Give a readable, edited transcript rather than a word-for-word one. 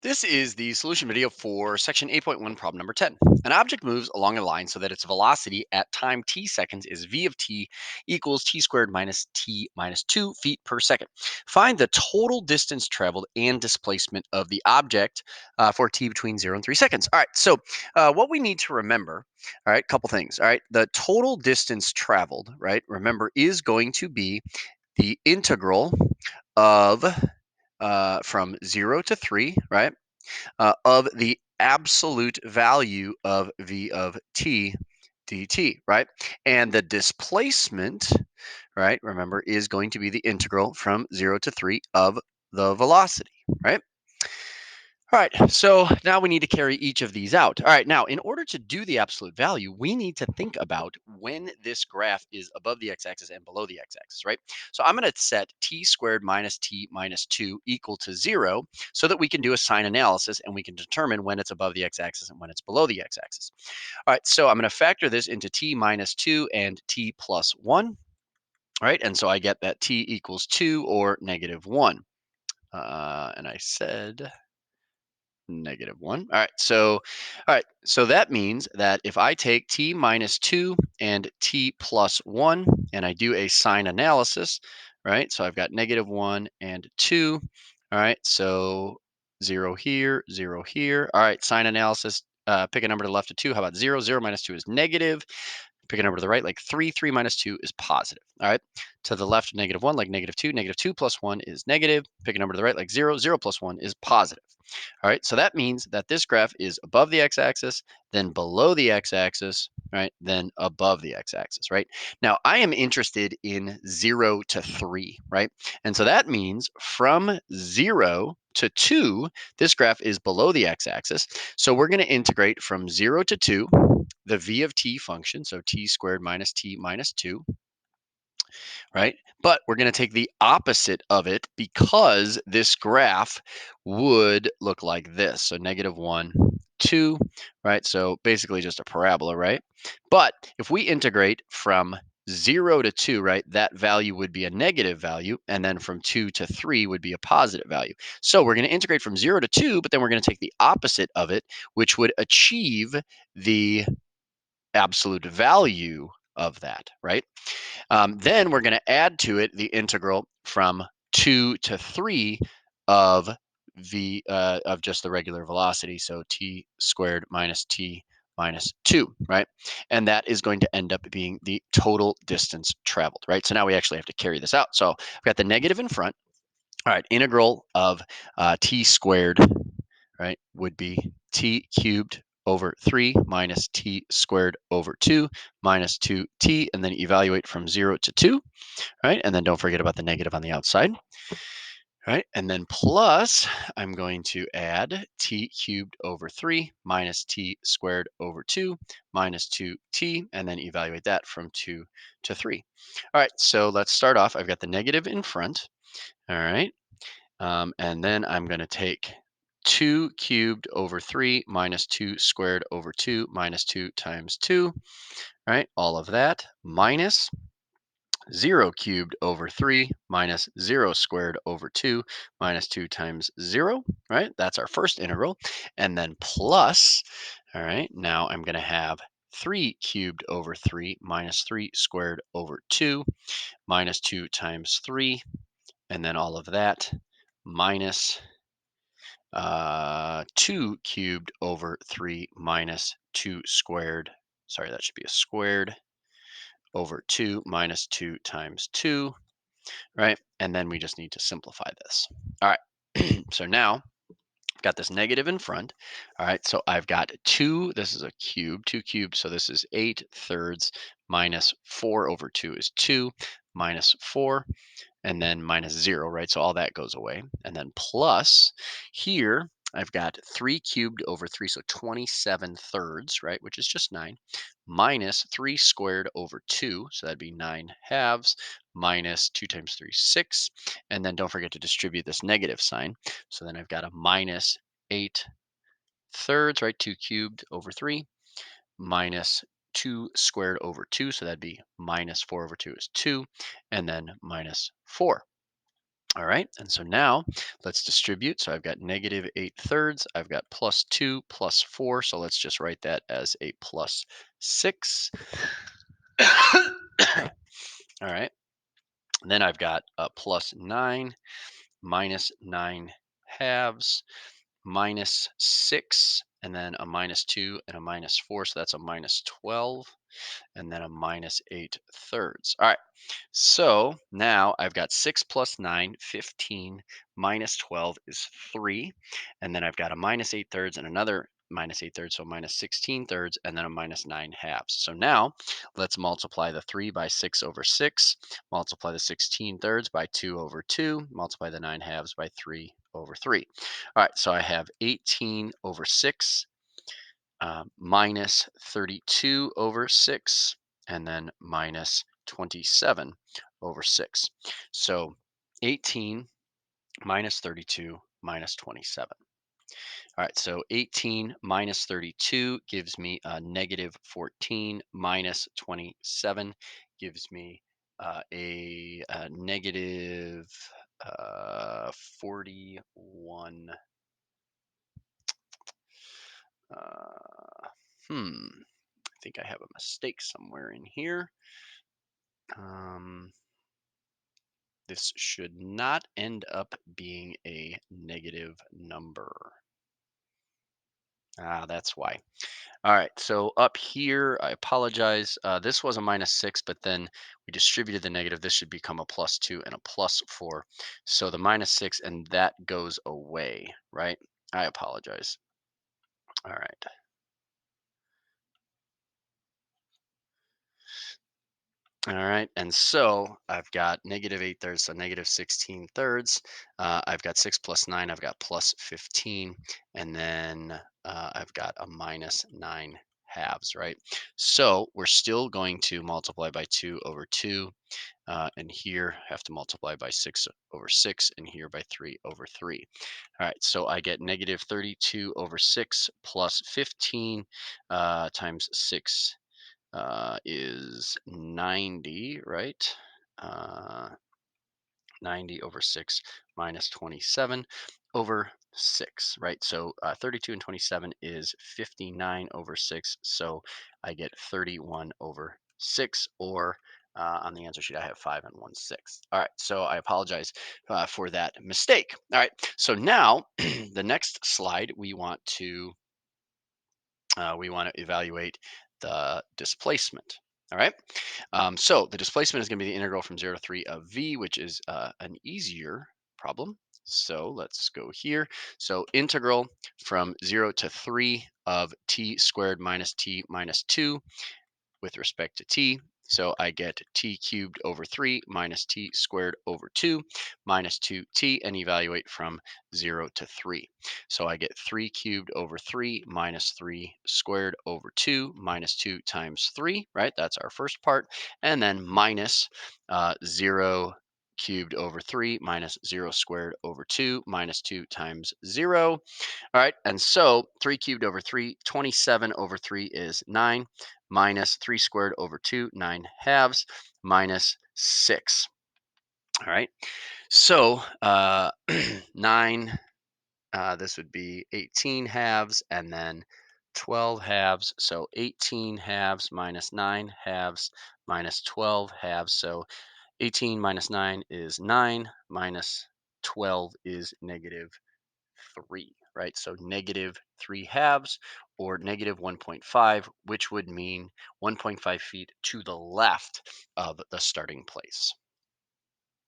This is the solution video for section 8.1, problem number 10. An object moves along a line so that its velocity at time t seconds is v of t equals t squared minus t minus 2 feet per second. Find the total distance traveled and displacement of the object for t between 0 and 3 seconds. All right, so what we need to remember, all right, couple things. All right, the total distance traveled, right, remember, is going to be the integral of from 0 to 3, right? Of the absolute value of v of t dt, right? And the displacement, right, remember, is going to be the integral from 0 to 3 of the velocity, right? All right, so now we need to carry each of these out. All right, now in order to do the absolute value, we need to think about when this graph is above the x-axis and below the x-axis, right? So I'm going to set t squared minus t minus 2 equal to 0 so that we can do a sign analysis and we can determine when it's above the x-axis and when it's below the x-axis. All right, so I'm going to factor this into t minus 2 and t plus 1, all right? And so I get that t equals 2 or negative 1. And I said -1. All right, so that means that if I take t minus 2 and t plus 1 and I do a sign analysis, right? So I've got -1 and 2. All right, so 0 here, 0 here. All right, sign analysis. Pick a number to the left of 2. How about 0? 0 minus 2 is negative. Pick a number to the right, like 3. 3 minus 2 is positive. All right. To the left, -1, like -2. -2 plus 1 is negative. Pick a number to the right, like 0. 0 plus 1 is positive. All right. So that means that this graph is above the x-axis, then below the x-axis, right? Then above the x-axis, right? Now, I am interested in 0 to 3, right? And so that means from 0 to 2, this graph is below the x-axis. So we're going to integrate from 0 to 2 the v of t function, so t squared minus t minus 2, right? But we're going to take the opposite of it because this graph would look like this. So -1, 2, right? So basically just a parabola, right? But if we integrate from 0 to 2, right, that value would be a negative value. And then from 2 to 3 would be a positive value. So we're going to integrate from 0 to 2, but then we're going to take the opposite of it, which would achieve the absolute value of that, right? Then we're going to add to it the integral from 2 to 3 of of just the regular velocity, so t squared minus t minus 2, right? And that is going to end up being the total distance traveled, right? So now we actually have to carry this out. So I've got the negative in front. All right, integral of t squared, right, would be t cubed over 3 minus t squared over 2 minus 2t, and then evaluate from 0 to 2, right? And then don't forget about the negative on the outside, right? And then plus, I'm going to add t cubed over 3 minus t squared over 2 minus 2t, and then evaluate that from 2 to 3. All right, so let's start off. I've got the negative in front, all right? And then I'm going to take 2 cubed over 3 minus 2 squared over 2 minus 2 times 2, right? All of that minus 0 cubed over 3 minus 0 squared over 2 minus 2 times 0, right? That's our first integral. And then plus, all right, now I'm going to have 3 cubed over 3 minus 3 squared over 2 minus 2 times 3, and then all of that minus 2 cubed over 3 minus 2 squared. Sorry, that should be a squared over 2 minus 2 times 2, right? And then we just need to simplify this. All right, so now I've got this negative in front. All right, so I've got 2, this is a cube, 2 cubed, so this is 8 thirds minus 4 over 2 is 2 minus 4, and then minus 0, right? So all that goes away. And then plus here, I've got 3 cubed over 3, so 27 thirds, right? Which is just 9, minus 3 squared over 2, so that'd be 9 halves, minus 2 times 3, 6. And then don't forget to distribute this negative sign. So then I've got a minus 8 thirds, right? 2 cubed over 3, minus 2 squared over 2, so that'd be minus 4 over 2 is 2, and then minus 4. All right, and so now let's distribute. So I've got -8/3. I've got +2 +4. So let's just write that as a +6. All right, then I've got a +9 -9/2 -6, and then a -2 and a -4. So that's a -12, and then a -8/3. All right. So now I've got 6 plus 9, 15, minus 12 is 3. And then I've got a -8/3 and another -8/3, so -16/3, and then a -9/2. So now let's multiply the 3 by 6 over 6, multiply the 16/3 by 2 over 2, multiply the 9/2 by 3 over 3. All right, so I have 18 over 6 minus 32 over 6, and then minus 27 over 6. So 18 minus 32 minus 27. All right, so 18 minus 32 gives me a -14 minus 27 gives me a negative 41. Uh, I think I have a mistake somewhere in here. Um, this should not end up being a negative number. Ah, that's why. All right, so up here, I apologize. This was a -6, but then we distributed the negative. This should become a +2 and a +4. So the -6 and that goes away, right? I apologize. All right. All right, and so I've got -8/3, so -16/3. I've got 6 plus 9, I've got plus 15, and then I've got a -9/2, right? So we're still going to multiply by 2 over 2, and here have to multiply by 6 over 6, and here by 3 over 3. All right, so I get -32 over 6 plus 15 times 6 is 90, right? Uh, 90 over 6 minus 27 over 6, right? So 32 and 27 is 59 over 6. So I get 31 over 6, or on the answer sheet, I have 5 and 1/6. All right, so I apologize for that mistake. All right, so now the next slide, we want to evaluate the displacement. All right. So the displacement is going to be the integral from 0 to 3 of v, which is an easier problem. So let's go here. So integral from 0 to 3 of t squared minus t minus 2 with respect to t. So I get t cubed over 3 minus t squared over 2 minus 2t, and evaluate from 0 to 3. So I get 3 cubed over 3 minus 3 squared over 2 minus 2 times 3, right? That's our first part. And then minus 0 cubed over 3 minus 0 squared over 2 minus 2 times 0. All right, and so 3 cubed over 3, 27 over 3 is 9, minus 3 squared over 2, 9/2, minus 6. All right, so 9, this would be 18/2, and then 12/2. So 18/2 minus 9/2 minus 12/2. So 18 minus 9 is 9, minus 12 is -3, right? So -3/2 or -1.5, which would mean 1.5 feet to the left of the starting place.